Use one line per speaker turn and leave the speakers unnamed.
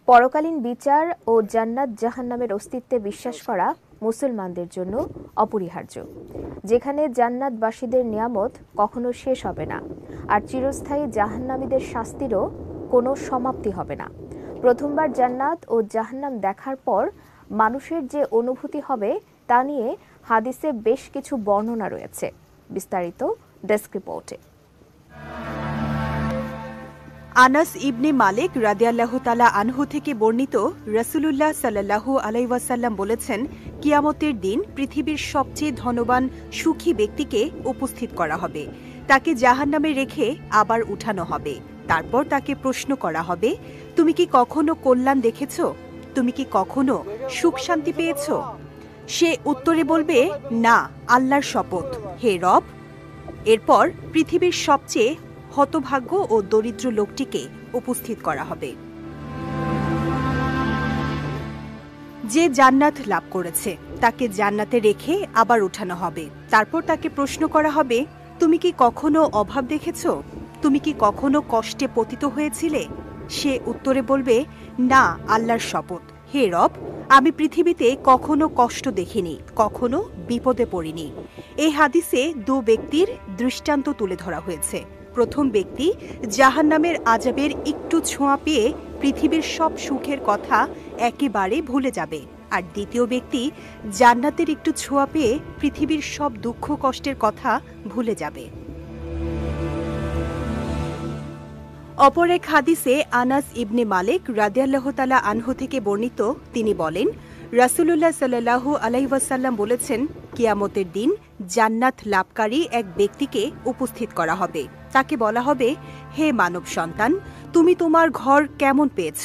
পরকালীন বিচার ও জান্নাত জাহান্নামের অস্তিত্বে বিশ্বাস করা মুসলমানদের জন্য অপরিহার্য, যেখানে জান্নাতবাসীদের নিয়ামত কখনো শেষ হবে না আর চিরস্থায়ী জাহান্নামীদের শাস্তিরও কোনো সমাপ্তি হবে না। প্রথমবার জান্নাত ও জাহান্নাম দেখার পর মানুষের যে অনুভূতি হবে তা নিয়ে হাদিসে বেশ কিছু বর্ণনা রয়েছে। বিস্তারিত ডেস্ক রিপোর্টে।
আনাস ইবনে মালিক রাদিয়াল্লাহু তাআলা আনহু থেকে বর্ণিত, রাসূলুল্লাহ সাল্লাল্লাহু আলাইহি ওয়াসাল্লাম বলেছেন, কিয়ামতের দিন পৃথিবীর সবচেয়ে ধনবান সুখী ব্যক্তিকে উপস্থিত করা হবে। তাকে জাহান্নামে রেখে আবার উঠানো হবে। তারপর তাকে প্রশ্ন করা হবে, তুমি কি কখনো কল্যাণ দেখেছ? তুমি কি কখনো সুখ শান্তি পেয়েছ? সে উত্তরে বলবে, না, আল্লাহর শপথ, হে রব। এরপর পৃথিবীর সবচেয়ে হতভাগ্য ও দরিদ্র লোকটিকে উপস্থিত করা হবে। যে জান্নাত লাভ করেছে তাকে জান্নাতে রেখে আবার উঠানো হবে। তারপর তাকে প্রশ্ন করা হবে, তুমি কি কখনো অভাব দেখেছ? তুমি কি কখনো কষ্টে পতিত হয়েছিলে? সে উত্তরে বলবে, না, আল্লাহর শপথ, হে রব, আমি পৃথিবীতে কখনো কষ্ট দেখিনি, কখনো বিপদে পড়িনি। এই হাদিসে দু ব্যক্তির দৃষ্টান্ত তুলে ধরা হয়েছে। প্রথম ব্যক্তি জাহান্নামের আযাবের একটু ছোঁয়া পেয়ে পৃথিবীর সব সুখের কথা একেবারে ভুলে যাবে, আর দ্বিতীয় ব্যক্তি জান্নাতের একটু ছোঁয়া পেয়ে পৃথিবীর সব দুঃখ কষ্টের কথা ভুলে যাবে। অপর এক হাদিসে আনাস ইবনে মালিক রাদিয়াল্লাহু তাআলা আনহু থেকে বর্ণিত, তিনি বলেন, রাসূলুল্লাহ সাল্লাল্লাহু আলাইহি ওয়াসাল্লাম বলেছেন, কিয়ামতের দিন জান্নাত লাভকারী এক ব্যক্তিকে উপস্থিত করা হবে। তাকে বলা হবে, হে মানব সন্তান, তুমি তোমার ঘর কেমন পেয়েছ?